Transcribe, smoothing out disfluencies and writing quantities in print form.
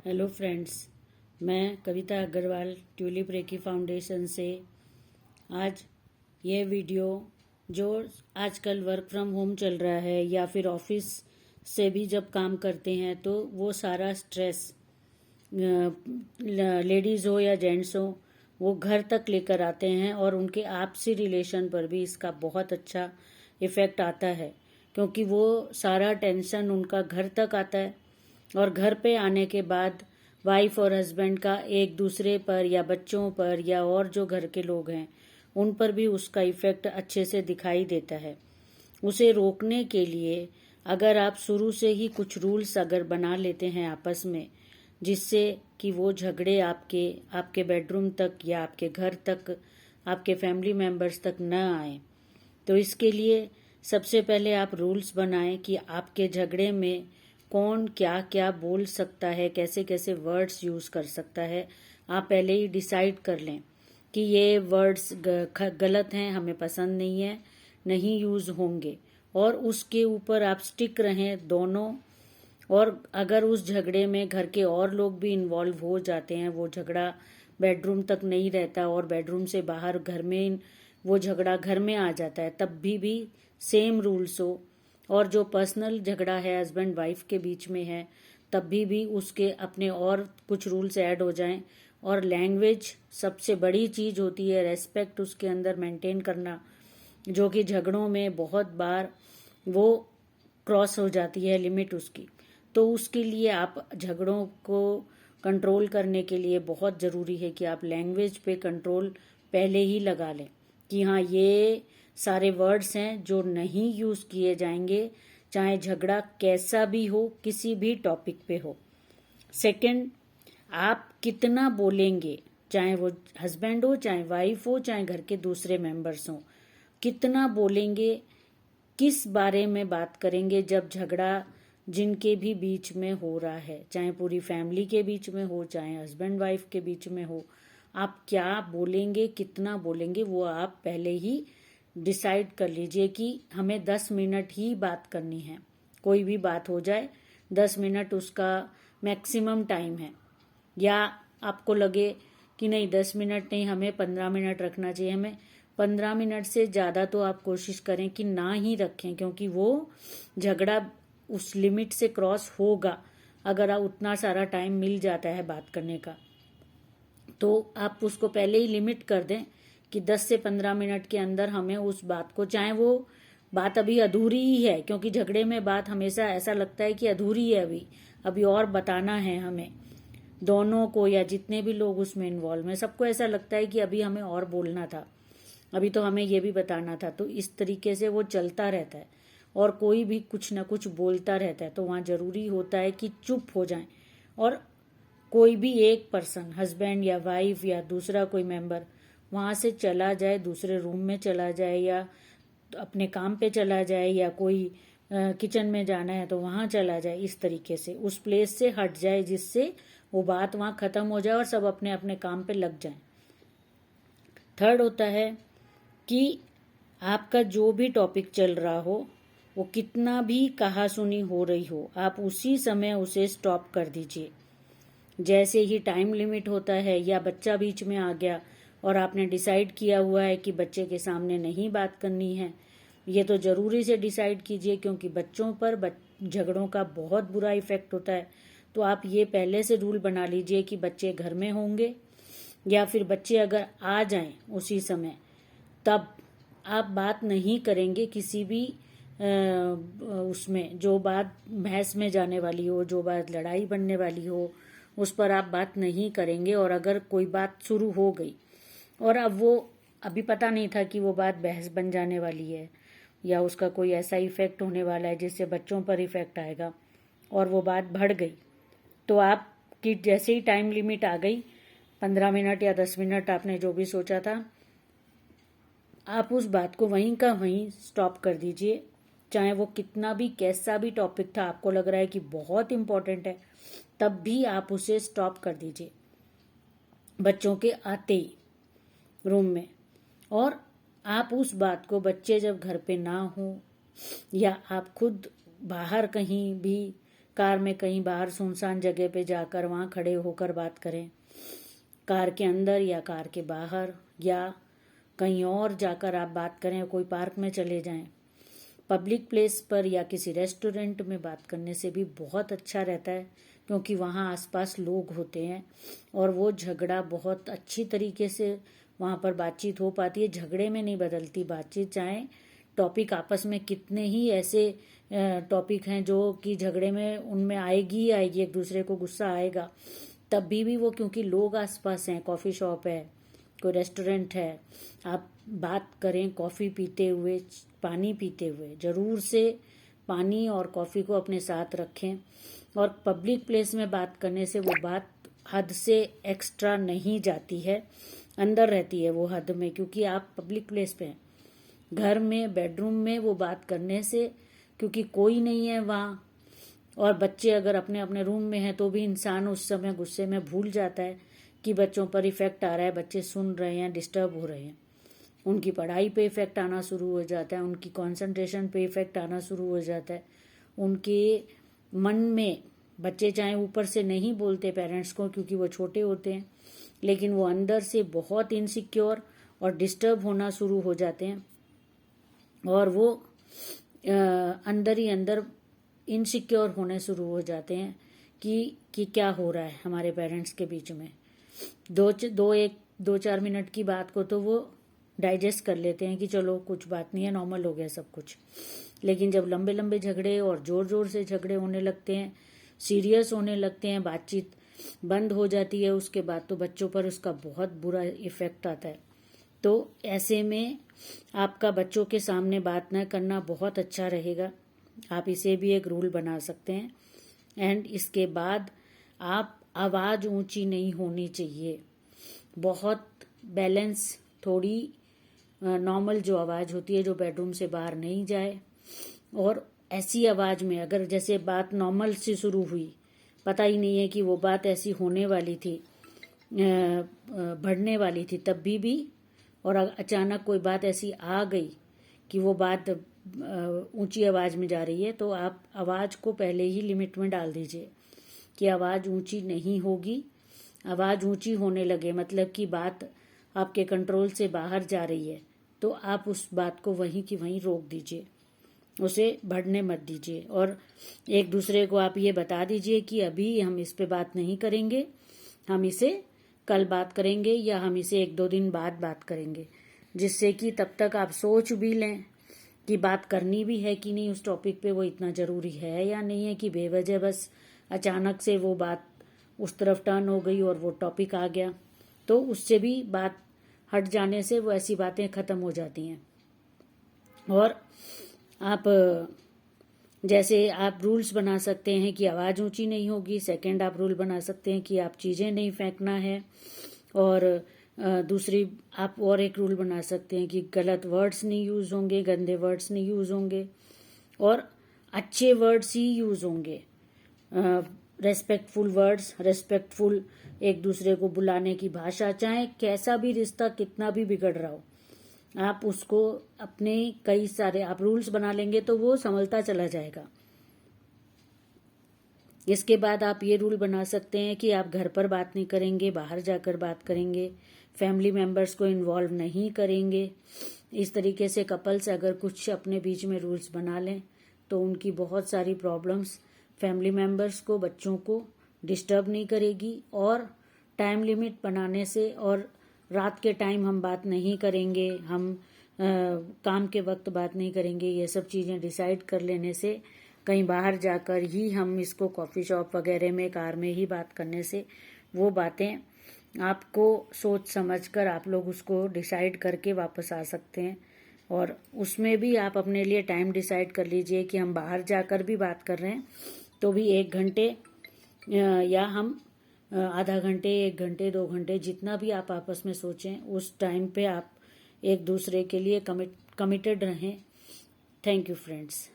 Hello friends, मैं कविता Agarwal tulip recce foundation से आज ये वीडियो जो आजकल वर्क फ्रॉम होम चल रहा है या फिर ऑफिस से भी जब काम करते हैं तो वो सारा स्ट्रेस लेडीज़ हो या जेंट्स हो वो घर तक लेकर आते हैं और उनके आपसी रिलेशन पर भी इसका बहुत अच्छा इफ़ेक्ट आता है, क्योंकि वो सारा टेंशन उनका घर तक आता है और घर पे आने के बाद वाइफ और हस्बैंड का एक दूसरे पर या बच्चों पर या और जो घर के लोग हैं उन पर भी उसका इफेक्ट अच्छे से दिखाई देता है। उसे रोकने के लिए अगर आप शुरू से ही कुछ रूल्स अगर बना लेते हैं आपस में, जिससे कि वो झगड़े आपके बेडरूम तक या आपके घर तक, आपके फैमिली मेंबर्स तक न आए, तो इसके लिए सबसे पहले आप रूल्स बनाएं कि आपके झगड़े में कौन क्या क्या बोल सकता है, कैसे कैसे वर्ड्स यूज कर सकता है। आप पहले ही डिसाइड कर लें कि ये वर्ड्स गलत हैं, हमें पसंद नहीं है, नहीं यूज होंगे, और उसके ऊपर आप स्टिक रहें दोनों। और अगर उस झगड़े में घर के और लोग भी इन्वॉल्व हो जाते हैं, वो झगड़ा बेडरूम तक नहीं रहता और बेडरूम से बाहर घर में वो झगड़ा घर में आ जाता है, तब भी सेम रूल्स हो। और जो पर्सनल झगड़ा है हस्बैंड वाइफ के बीच में है, तब भी उसके अपने और कुछ रूल्स ऐड हो जाएं। और लैंग्वेज सबसे बड़ी चीज होती है, रेस्पेक्ट उसके अंदर मेंटेन करना, जो कि झगड़ों में बहुत बार वो क्रॉस हो जाती है लिमिट उसकी। तो उसके लिए आप झगड़ों को कंट्रोल करने के लिए बहुत ज़रूरी है कि आप लैंग्वेज पे कंट्रोल पहले ही लगा लें कि हाँ, ये सारे वर्ड्स हैं जो नहीं यूज़ किए जाएंगे, चाहे झगड़ा कैसा भी हो, किसी भी टॉपिक पे हो। सेकंड, आप कितना बोलेंगे, चाहे वो हस्बैंड हो, चाहे वाइफ हो, चाहे घर के दूसरे मेंबर्स हो, कितना बोलेंगे, किस बारे में बात करेंगे जब झगड़ा जिनके भी बीच में हो रहा है, चाहे पूरी फैमिली के बीच में हो, चाहे हस्बैंड वाइफ के बीच में हो, आप क्या बोलेंगे, कितना बोलेंगे, वो आप पहले ही डिसाइड कर लीजिए कि हमें 10 मिनट ही बात करनी है। कोई भी बात हो जाए, 10 मिनट उसका मैक्सिमम टाइम है। या आपको लगे कि नहीं 10 मिनट नहीं, हमें 15 मिनट रखना चाहिए, हमें 15 मिनट से ज़्यादा तो आप कोशिश करें कि ना ही रखें, क्योंकि वो झगड़ा उस लिमिट से क्रॉस होगा अगर आप उतना सारा टाइम मिल जाता है बात करने का। तो आप उसको पहले ही लिमिट कर दें कि 10 से 15 मिनट के अंदर हमें उस बात को, चाहे वो बात अभी अधूरी ही है, क्योंकि झगड़े में बात हमेशा ऐसा लगता है कि अधूरी है, अभी और बताना है हमें दोनों को, या जितने भी लोग उसमें इन्वॉल्व हैं सबको ऐसा लगता है कि अभी हमें और बोलना था, अभी तो हमें ये भी बताना था। तो इस तरीके से वो चलता रहता है और कोई भी कुछ ना कुछ बोलता रहता है। तो वहाँ जरूरी होता है कि चुप हो जाएं और कोई भी एक पर्सन, हस्बैंड या वाइफ या दूसरा कोई मेंबर, वहाँ से चला जाए, दूसरे रूम में चला जाए या अपने काम पे चला जाए, या कोई किचन में जाना है तो वहाँ चला जाए, इस तरीके से उस प्लेस से हट जाए जिससे वो बात वहाँ खत्म हो जाए और सब अपने अपने काम पे लग जाएं। थर्ड होता है कि आपका जो भी टॉपिक चल रहा हो, वो कितना भी कहा सुनी हो रही हो, आप उसी समय उसे स्टॉप कर दीजिए। जैसे ही टाइम लिमिट होता है या बच्चा बीच में आ गया और आपने डिसाइड किया हुआ है कि बच्चे के सामने नहीं बात करनी है, ये तो जरूरी से डिसाइड कीजिए, क्योंकि बच्चों पर झगड़ों का बहुत बुरा इफेक्ट होता है। तो आप ये पहले से रूल बना लीजिए कि बच्चे घर में होंगे या फिर बच्चे अगर आ जाएं उसी समय, तब आप बात नहीं करेंगे किसी भी उसमें जो बात बहस में जाने वाली हो, जो बात लड़ाई बनने वाली हो, उस पर आप बात नहीं करेंगे। और अगर कोई बात शुरू हो गई और अब वो अभी पता नहीं था कि वो बात बहस बन जाने वाली है या उसका कोई ऐसा इफेक्ट होने वाला है जिससे बच्चों पर इफेक्ट आएगा, और वो बात बढ़ गई, तो आपकी जैसे ही टाइम लिमिट आ गई, 15 मिनट या 10 मिनट आपने जो भी सोचा था, आप उस बात को वहीं का वहीं स्टॉप कर दीजिए। चाहे वो कितना भी कैसा भी टॉपिक था, आपको लग रहा है कि बहुत इंपॉर्टेंट है, तब भी आप उसे स्टॉप कर दीजिए बच्चों के आते ही रूम में। और आप उस बात को, बच्चे जब घर पे ना हो या आप खुद बाहर कहीं भी कार में कहीं बाहर सुनसान जगह पे जाकर वहाँ खड़े होकर बात करें, कार के अंदर या कार के बाहर, या कहीं और जाकर आप बात करें, कोई पार्क में चले जाएं। पब्लिक प्लेस पर या किसी रेस्टोरेंट में बात करने से भी बहुत अच्छा रहता है, क्योंकि वहाँ आसपास लोग होते हैं और वो झगड़ा बहुत अच्छी तरीके से वहाँ पर बातचीत हो पाती है। झगड़े में नहीं बदलती बातचीत, चाहे टॉपिक आपस में कितने ही ऐसे टॉपिक हैं जो कि झगड़े में उनमें आएगी ही आएगी, एक दूसरे को गुस्सा आएगा, तब भी वो क्योंकि लोग आसपास हैं, कॉफ़ी शॉप है, कोई रेस्टोरेंट है, आप बात करें कॉफ़ी पीते हुए, पानी पीते हुए। ज़रूर से पानी और कॉफ़ी को अपने साथ रखें। और पब्लिक प्लेस में बात करने से वो बात हद से एक्स्ट्रा नहीं जाती है, अंदर रहती है वो हद में, क्योंकि आप पब्लिक प्लेस पे हैं। घर में, बेडरूम में वो बात करने से, क्योंकि कोई नहीं है वहाँ, और बच्चे अगर अपने अपने रूम में हैं तो भी इंसान उस समय गुस्से में भूल जाता है कि बच्चों पर इफेक्ट आ रहा है, बच्चे सुन रहे हैं, डिस्टर्ब हो रहे हैं, उनकी पढ़ाई पे इफेक्ट आना शुरू हो जाता है, उनकी कंसंट्रेशन पे इफेक्ट आना शुरू हो जाता है, उनके मन में, बच्चे चाहे ऊपर से नहीं बोलते पेरेंट्स को क्योंकि वो छोटे होते हैं, लेकिन वो अंदर से बहुत इनसिक्योर और डिस्टर्ब होना शुरू हो जाते हैं, और वो अंदर ही अंदर इनसिक्योर होने शुरू हो जाते हैं कि क्या हो रहा है हमारे पेरेंट्स के बीच में। 2-4 मिनट की बात को तो वो डाइजेस्ट कर लेते हैं कि चलो कुछ बात नहीं है, नॉर्मल हो गया सब कुछ। लेकिन जब लंबे लंबे झगड़े और जोर जोर से झगड़े होने लगते हैं, सीरियस होने लगते हैं, बातचीत बंद हो जाती है उसके बाद, तो बच्चों पर उसका बहुत बुरा इफेक्ट आता है। तो ऐसे में आपका बच्चों के सामने बात न करना बहुत अच्छा रहेगा। आप इसे भी एक रूल बना सकते हैं। एंड इसके बाद आप आवाज़ ऊंची नहीं होनी चाहिए, बहुत बैलेंस, थोड़ी नॉर्मल जो आवाज़ होती है जो बेडरूम से बाहर नहीं जाए। और ऐसी आवाज़ में अगर जैसे बात नॉर्मल से शुरू हुई, पता ही नहीं है कि वो बात ऐसी होने वाली थी, बढ़ने वाली थी, तब भी और अचानक कोई बात ऐसी आ गई कि वो बात ऊंची आवाज़ में जा रही है, तो आप आवाज़ को पहले ही लिमिट में डाल दीजिए कि आवाज़ ऊंची नहीं होगी। आवाज़ ऊंची होने लगे मतलब कि बात आपके कंट्रोल से बाहर जा रही है, तो आप उस बात को वहीं की वहीं रोक दीजिए, उसे बढ़ने मत दीजिए। और एक दूसरे को आप ये बता दीजिए कि अभी हम इस पे बात नहीं करेंगे, हम इसे कल बात करेंगे, या हम इसे 1-2 दिन बाद बात करेंगे, जिससे कि तब तक आप सोच भी लें कि बात करनी भी है कि नहीं उस टॉपिक पे, वो इतना ज़रूरी है या नहीं है, कि बेवजह बस अचानक से वो बात उस तरफ टर्न हो गई और वो टॉपिक आ गया, तो उससे भी बात हट जाने से वो ऐसी बातें ख़त्म हो जाती हैं। और आप जैसे आप रूल्स बना सकते हैं कि आवाज़ ऊंची नहीं होगी। सेकंड, आप रूल बना सकते हैं कि आप चीज़ें नहीं फेंकना है। और दूसरी, आप और एक रूल बना सकते हैं कि गलत वर्ड्स नहीं यूज़ होंगे, गंदे वर्ड्स नहीं यूज़ होंगे, और अच्छे वर्ड्स ही यूज़ होंगे, रेस्पेक्टफुल वर्ड्स, रेस्पेक्टफुल एक दूसरे को बुलाने की भाषा। चाहे कैसा भी रिश्ता कितना भी बिगड़ रहा हो, आप उसको अपने कई सारे आप रूल्स बना लेंगे तो वो संभलता चला जाएगा। इसके बाद आप ये रूल बना सकते हैं कि आप घर पर बात नहीं करेंगे, बाहर जाकर बात करेंगे, फैमिली मेंबर्स को इन्वॉल्व नहीं करेंगे। इस तरीके से कपल्स अगर कुछ अपने बीच में रूल्स बना लें तो उनकी बहुत सारी प्रॉब्लम्स फैमिली मेंबर्स को, बच्चों को डिस्टर्ब नहीं करेगी। और टाइम लिमिट बनाने से, और रात के टाइम हम बात नहीं करेंगे, हम काम के वक्त बात नहीं करेंगे, ये सब चीज़ें डिसाइड कर लेने से, कहीं बाहर जाकर ही हम इसको कॉफ़ी शॉप वगैरह में, कार में ही बात करने से, वो बातें आपको सोच समझकर आप लोग उसको डिसाइड करके वापस आ सकते हैं। और उसमें भी आप अपने लिए टाइम डिसाइड कर लीजिए कि हम बाहर जाकर भी बात कर रहे हैं तो भी 1 घंटे या हम आधा घंटे, 1 घंटे, 2 घंटे, जितना भी आप आपस में सोचें, उस टाइम पे आप एक दूसरे के लिए कमिटेड रहें। Thank you friends.